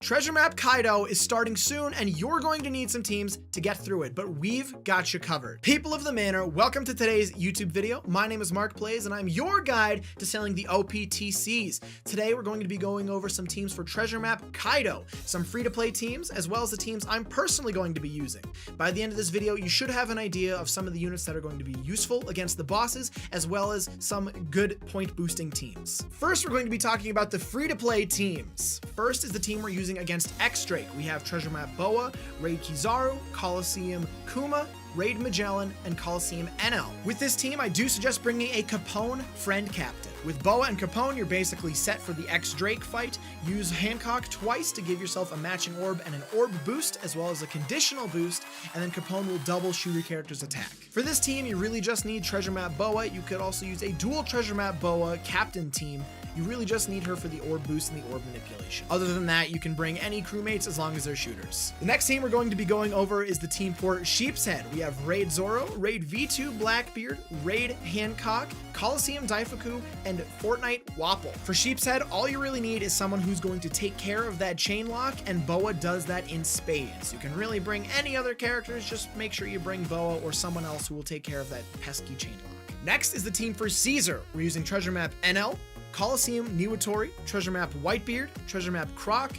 Treasure Map Kaido is starting soon, and you're going to need some teams to get through it, but we've got you covered. People of the Manor, welcome to today's YouTube video. My name is Mark Plays, and I'm your guide to selling the OPTCs. Today, we're going to be going over some teams for Treasure Map Kaido, some free-to-play teams, as well as the teams I'm personally going to be using. By the end of this video, you should have an idea of some of the units that are going to be useful against the bosses, as well as some good point-boosting teams. First, we're going to be talking about the free-to-play teams. First is the team we're using against X-Drake. We have Treasure Map Boa, Raid Kizaru, Coliseum Kuma, Raid Magellan, and Coliseum NL. With this team, I do suggest bringing a Capone friend captain. With Boa and Capone, you're basically set for the X-Drake fight. Use Hancock twice to give yourself a matching orb and an orb boost, as well as a conditional boost, and then Capone will double shoot your character's attack. For this team, you really just need Treasure Map Boa. You could also use a dual Treasure Map Boa captain team. You really just need her for the orb boost and the orb manipulation. Other than that, you can bring any crewmates as long as they're shooters. The next team we're going to be going over is the team for Sheep's Head. We have Raid Zoro, Raid V2 Blackbeard, Raid Hancock, Coliseum Daifuku, and Fortnite Wapple. For Sheep's Head, all you really need is someone who's going to take care of that chain lock, and Boa does that in spades. You can really bring any other characters, just make sure you bring Boa or someone else who will take care of that pesky chain lock. Next is the team for Caesar. We're using Treasure Map NL, Coliseum Niwatori, Treasure Map Whitebeard, Treasure Map Croc,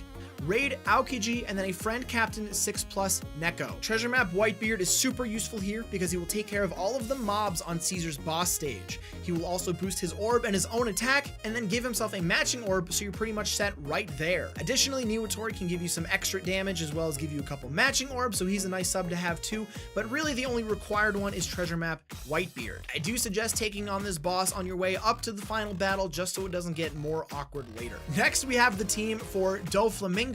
Raid Aokiji, and then a friend captain 6+ Neko. Treasure Map Whitebeard is super useful here because he will take care of all of the mobs on Caesar's boss stage. He will also boost his orb and his own attack, and then give himself a matching orb, so you're pretty much set right there. Additionally, Niwatori can give you some extra damage as well as give you a couple matching orbs, so he's a nice sub to have too, but really the only required one is Treasure Map Whitebeard. I do suggest taking on this boss on your way up to the final battle just so it doesn't get more awkward later. Next, we have the team for Doflamingo.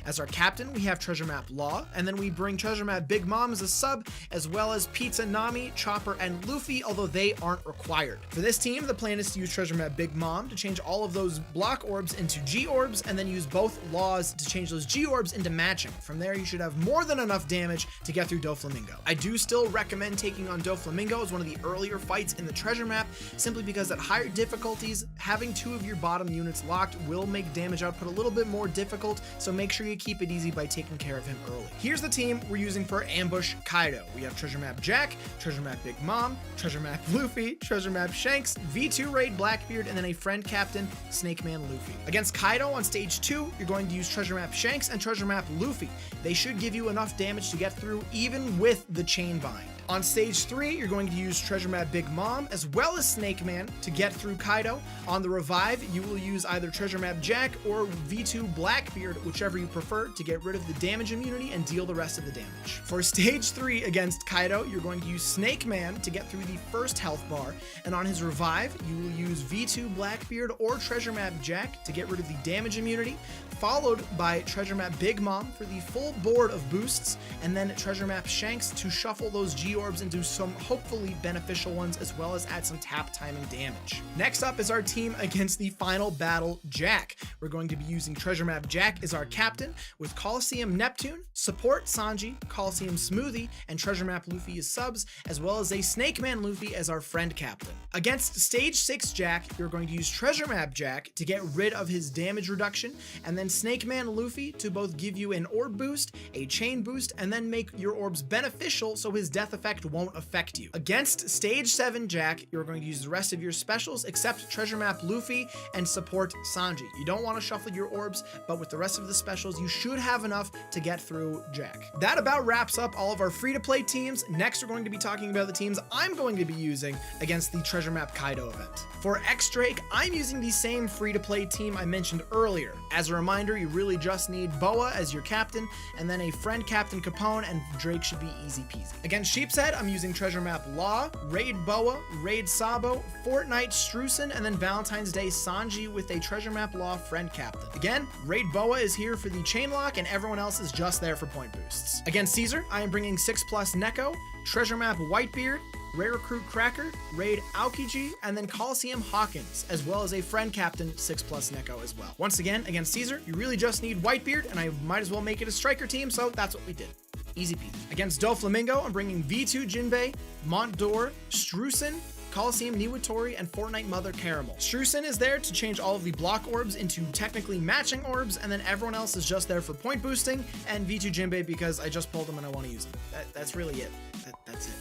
As our captain, we have Treasure Map Law, and then we bring Treasure Map Big Mom as a sub, as well as Pizza Nami, Chopper, and Luffy, although they aren't required. For this team, the plan is to use Treasure Map Big Mom to change all of those block orbs into G orbs, and then use both Laws to change those G orbs into matching. From there, you should have more than enough damage to get through Doflamingo. I do still recommend taking on Doflamingo as one of the earlier fights in the treasure map, simply because at higher difficulties, having two of your bottom units locked will make damage output a little bit more difficult, so make sure you keep it easy by taking care of him early. Here's the team we're using for Ambush Kaido. We have Treasure Map Jack, Treasure Map Big Mom, Treasure Map Luffy, Treasure Map Shanks, V2 Raid Blackbeard, and then a friend captain, Snake Man Luffy. Against Kaido on stage 2, you're going to use Treasure Map Shanks and Treasure Map Luffy. They should give you enough damage to get through even with the chain bind. On stage 3, you're going to use Treasure Map Big Mom as well as Snake Man to get through Kaido. On the revive, you will use either Treasure Map Jack or V2 Blackbeard, whichever you prefer, to get rid of the damage immunity and deal the rest of the damage. For stage 3 against Kaido, you're going to use Snake Man to get through the first health bar, and on his revive, you will use V2 Blackbeard or Treasure Map Jack to get rid of the damage immunity, followed by Treasure Map Big Mom for the full board of boosts, and then Treasure Map Shanks to shuffle those G orbs into some hopefully beneficial ones, as well as add some tap timing damage. Next up is our team against the final battle, Jack. We're going to be using Treasure Map Jack as our captain, with Coliseum Neptune, Support Sanji, Coliseum Smoothie, and Treasure Map Luffy as subs, as well as a Snake Man Luffy as our friend captain. Against stage 6 Jack, you're going to use Treasure Map Jack to get rid of his damage reduction, and then Snake Man Luffy to both give you an orb boost, a chain boost, and then make your orbs beneficial so his death effect won't affect you. Against stage 7 Jack, you're going to use the rest of your specials except Treasure Map Luffy and Support Sanji. You don't want to shuffle your orbs, but with the rest of the specials, you should have enough to get through Jack. That about wraps up all of our free-to-play teams. Next, we're going to be talking about the teams I'm going to be using against the Treasure Map Kaido event. For X-Drake, I'm using the same free-to-play team I mentioned earlier. As a reminder, you really just need Boa as your captain, and then a friend captain Capone, and Drake should be easy peasy. Against Sheep's Head, I'm using Treasure Map Law, Raid Boa, Raid Sabo, Fortnite Strusen, and then Valentine's Day Sanji with a Treasure Map Law friend captain. Again, Raid Boa is here for the chain lock, and everyone else is just there for point boosts. Against Caesar, I am bringing 6+ Neko, Treasure Map Whitebeard, Rare Recruit Cracker, Raid Aokiji, and then Coliseum Hawkins, as well as a friend captain 6+ Neko as well. Once again, against Caesar, you really just need Whitebeard, and I might as well make it a striker team, so that's what we did. Easy peasy. Against Doflamingo, I'm bringing V2 Jinbei, Mont d'Or, Strusen, Coliseum Niwatori, and Fortnite Mother Caramel. Strucin is there to change all of the block orbs into technically matching orbs, and then everyone else is just there for point boosting, and V2 Jinbei because I just pulled them and I want to use them. That's really it. That's it.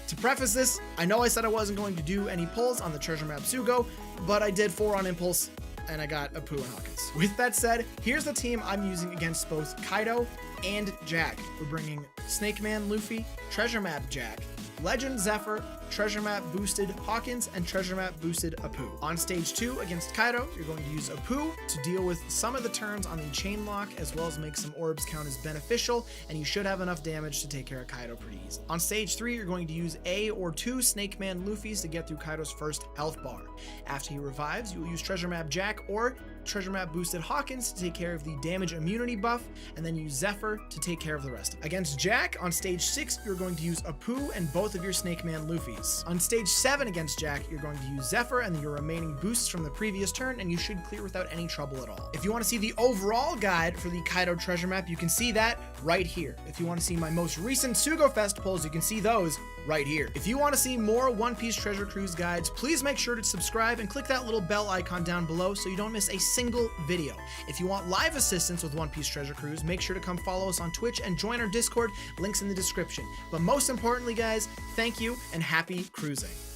To preface this, I know I said I wasn't going to do any pulls on the treasure map Sugo, but I did 4 on impulse, and I got Apu and Hawkins. With that said, here's the team I'm using against both Kaido and Jack. We're bringing Snake Man Luffy, treasure map Jack, Legend Zephyr, treasure map boosted Hawkins, and treasure map boosted Apu. On stage 2 against Kaido, you're going to use Apu to deal with some of the turns on the chain lock, as well as make some orbs count as beneficial, and you should have enough damage to take care of Kaido pretty easily. On stage 3, you're going to use A or 2 Snake Man Luffys to get through Kaido's first health bar. After he revives, you will use treasure map Jack or treasure map boosted Hawkins to take care of the damage immunity buff, and then use Zephyr to take care of the rest. Against Jack, on stage 6, you're going to use Apu and both of your Snake Man Luffys. On stage 7 against Jack, you're going to use Zephyr and your remaining boosts from the previous turn, and you should clear without any trouble at all. If you want to see the overall guide for the Kaido treasure map, you can see that right here. If you want to see my most recent Sugo Fest pulls, you can see those right here. If you want to see more One Piece Treasure Cruise guides, please make sure to subscribe and click that little bell icon down below so you don't miss a single video. If you want live assistance with One Piece Treasure Cruise, make sure to come follow us on Twitch and join our Discord, links in the description. But most importantly, guys, thank you and happy cruising.